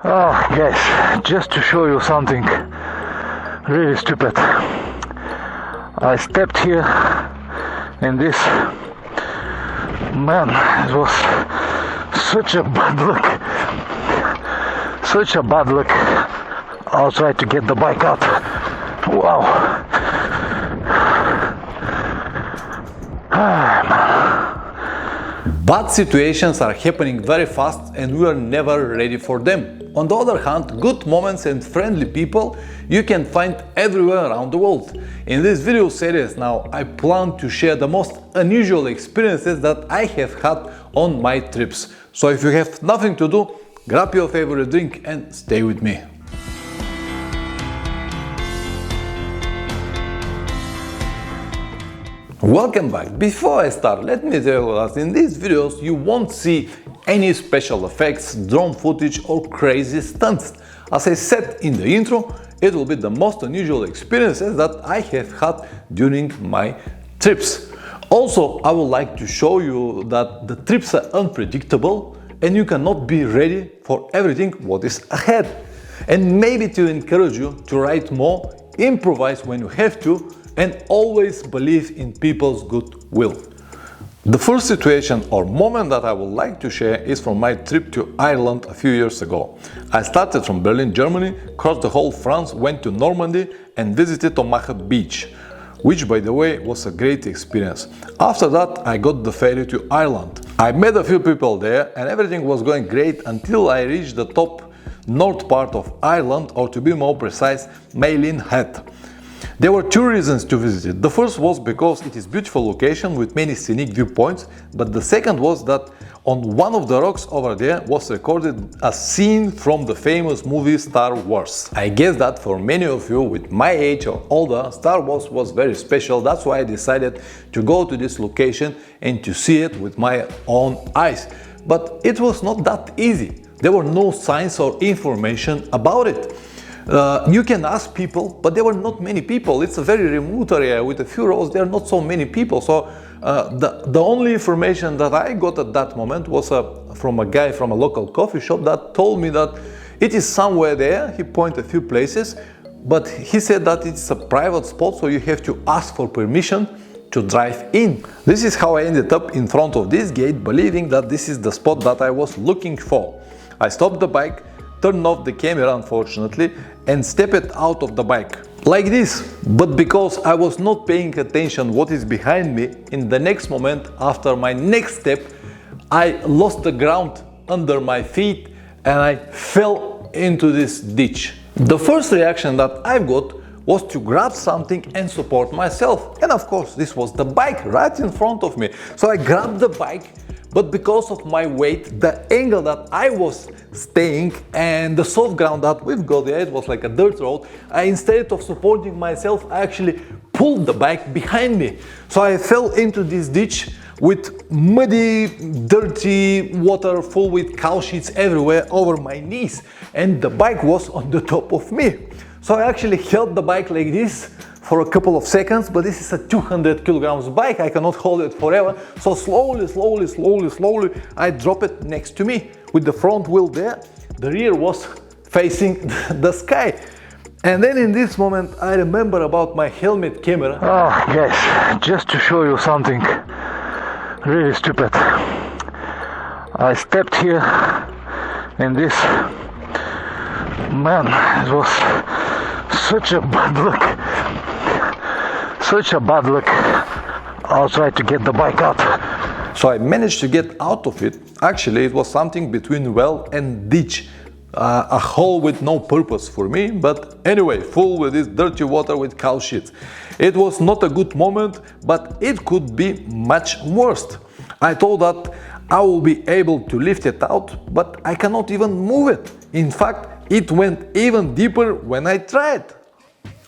Guys, just to show you something really stupid. I stepped here in this. Man, it was such a bad luck. Such a bad luck. I'll try to get the bike out. Wow. Bad situations are happening very fast and we are never ready for them. On the other hand, good moments and friendly people you can find everywhere around the world. In this video series now I plan to share the most unusual experiences that I have had on my trips. So if you have nothing to do, grab your favorite drink and stay with me. Welcome back. Before I start, let me tell you that in these videos you won't see any special effects, drone footage or crazy stunts. As I said in the intro, it will be the most unusual experiences that I have had during my trips. Also, I would like to show you that the trips are unpredictable and you cannot be ready for everything what is ahead. And maybe to encourage you to write more, improvise when you have to, and always believe in people's goodwill. The first situation or moment that I would like to share is from my trip to Ireland a few years ago. I started from Berlin, Germany, crossed the whole France, went to Normandy and visited Omaha Beach, which by the way was a great experience. After that I got the ferry to Ireland. I met a few people there and everything was going great until I reached the top north part of Ireland, or to be more precise, Malin Head. There were two reasons to visit it. The first was because it is a beautiful location with many scenic viewpoints, but the second was that on one of the rocks over there was recorded a scene from the famous movie Star Wars. I guess that for many of you with my age or older, Star Wars was very special. That's why I decided to go to this location and to see it with my own eyes. But it was not that easy. There were no signs or information about it. You can ask people, but there were not many people. It's a very remote area with a few roads. There are not so many people. So the only information that I got at that moment was from a guy from a local coffee shop that told me that it is somewhere there. He pointed a few places, but he said that it's a private spot, so you have to ask for permission to drive in. This is how I ended up in front of this gate, believing that this is the spot that I was looking for. I stopped the bike, turned off the camera unfortunately, and stepped out of the bike like this. But because I was not paying attention what is behind me, in the next moment after my next step I lost the ground under my feet and I fell into this ditch. The first reaction that I've got was to grab something and support myself, and of course this was the bike right in front of me. So I grabbed the bike, but because of my weight, the angle that I was staying and the soft ground that we've got there, it was like a dirt road, instead of supporting myself, I actually pulled the bike behind me. So I fell into this ditch with muddy, dirty water full with cow shits everywhere over my knees, and the bike was on the top of me. So I actually held the bike like this for a couple of seconds, but this is a 200 kilograms bike, I cannot hold it forever. So slowly, I drop it next to me with the front wheel there. The rear was facing the sky. And then in this moment, I remember about my helmet camera. Guys, just to show you something really stupid. I stepped here in this. Man, it was such a bad luck. Such a bad luck. I'll try to get the bike out. So I managed to get out of it. Actually, it was something between well and ditch. A hole with no purpose for me, but anyway, full with this dirty water with cow shit. It was not a good moment, but it could be much worse. I thought that I will be able to lift it out, but I cannot even move it. In fact, it went even deeper when I tried.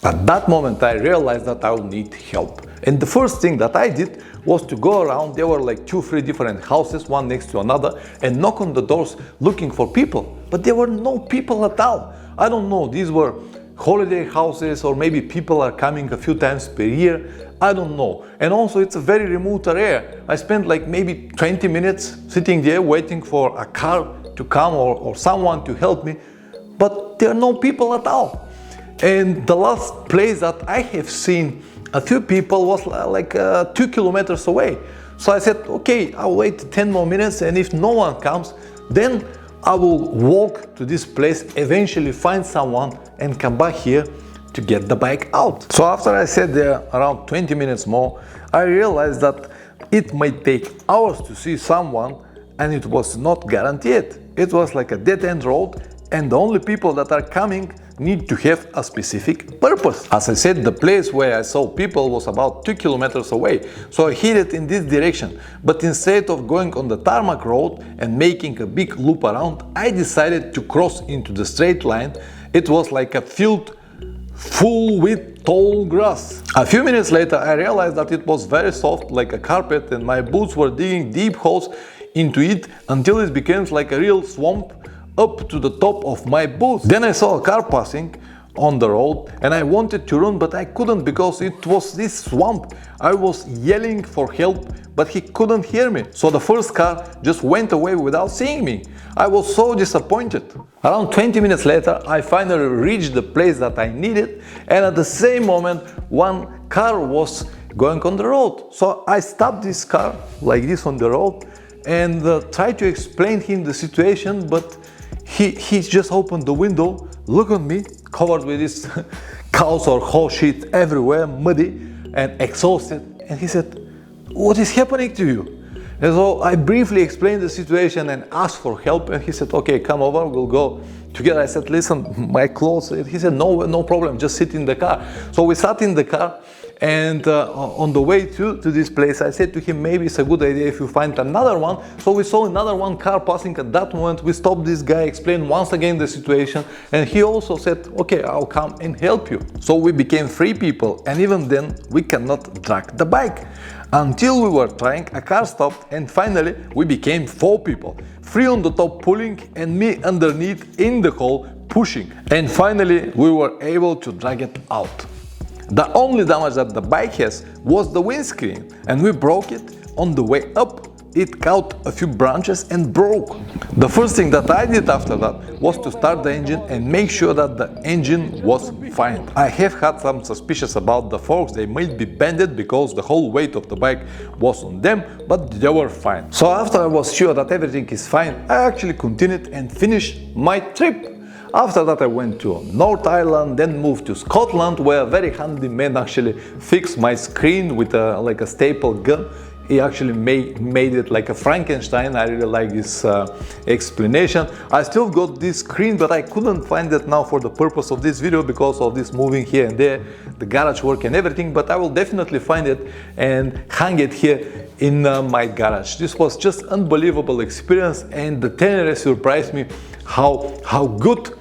At that moment I realized that I would need help. And the first thing that I did was to go around. There were like 2-3 different houses, one next to another, and knock on the doors looking for people. But there were no people at all. I don't know, these were holiday houses, or maybe people are coming a few times per year. I don't know. And also it's a very remote area. I spent like maybe 20 minutes sitting there waiting for a car to come or someone to help me. but there are no people at all. And the last place that I have seen a few people was like 2 kilometers away. So I said, okay, I'll wait 10 more minutes, and if no one comes, then I will walk to this place, eventually find someone and come back here to get the bike out. So after I sat there around 20 minutes more, I realized that it might take hours to see someone, and it was not guaranteed. It was like a dead-end road, and the only people that are coming need to have a specific purpose. As I said, the place where I saw people was about 2 kilometers away, so I headed in this direction. But instead of going on the tarmac road and making a big loop around, I decided to cross into the straight line. It was like a field full with tall grass. A few minutes later, I realized that it was very soft, like a carpet, and my boots were digging deep holes into it until it became like a real swamp up to the top of my boots. Then I saw a car passing on the road, and I wanted to run, but I couldn't because it was this swamp. I was yelling for help, but he couldn't hear me. So the first car just went away without seeing me. I was so disappointed. Around 20 minutes later, I finally reached the place that I needed, and at the same moment, one car was going on the road. So I stopped this car like this on the road and tried to explain him the situation, but he just opened the window, looked at me, covered with this cows or horse shit everywhere, muddy and exhausted, and he said, "What is happening to you?" And so I briefly explained the situation and asked for help, and he said, "Okay, come over, we'll go together." I said, "Listen, my clothes." He said, no problem, just sit in the car." So we sat in the car, and on the way to this place, I said to him, maybe it's a good idea if you find another one. So we saw another one car passing. At that moment, we stopped this guy, explained once again the situation, and he also said, "Okay, I'll come and help you." So we became 3 people, and even then we cannot drag the bike. Until we were trying, a car stopped, and finally we became 4 people. 3 on the top pulling, and me underneath in the hole pushing. And finally we were able to drag it out. The only damage that the bike has was the windscreen, and we broke it on the way up. It caught a few branches and broke. The first thing that I did after that was to start the engine and make sure that the engine was fine. I have had some suspicions about the forks. They might be bended because the whole weight of the bike was on them, but they were fine. So after I was sure that everything is fine, I actually continued and finished my trip. After that I went to North Ireland, then moved to Scotland, where a very handy man actually fixed my screen with like a staple gun. He actually made it like a Frankenstein. I really like this explanation. I still got this screen, but I couldn't find it now for the purpose of this video because of this moving here and there, the garage work and everything, but I will definitely find it and hang it here in my garage. This was just unbelievable experience, and the tenere surprised me how good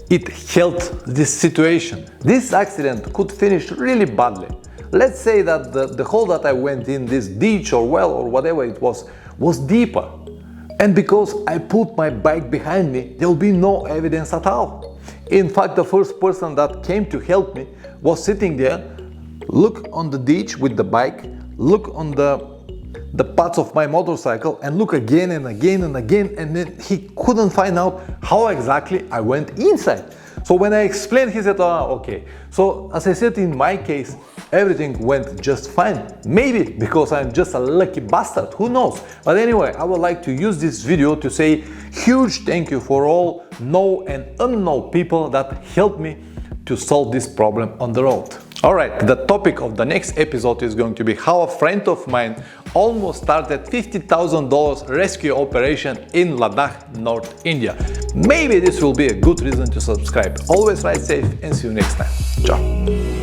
it held this situation. This accident could finish really badly. Let's say that the hole that I went in, this ditch or well or whatever it was deeper. And because I put my bike behind me, there will be no evidence at all. In fact, the first person that came to help me was sitting there, look on the ditch with the bike, look on the parts of my motorcycle, and look again and again and again, and then he couldn't find out how exactly I went inside. So when I explained, he said, okay. So as I said, in my case, everything went just fine. Maybe because I'm just a lucky bastard, who knows? But anyway, I would like to use this video to say huge thank you for all known and unknown people that helped me to solve this problem on the road. Alright, the topic of the next episode is going to be how a friend of mine almost started $50,000 rescue operation in Ladakh, North India. Maybe this will be a good reason to subscribe. Always ride safe and see you next time. Ciao.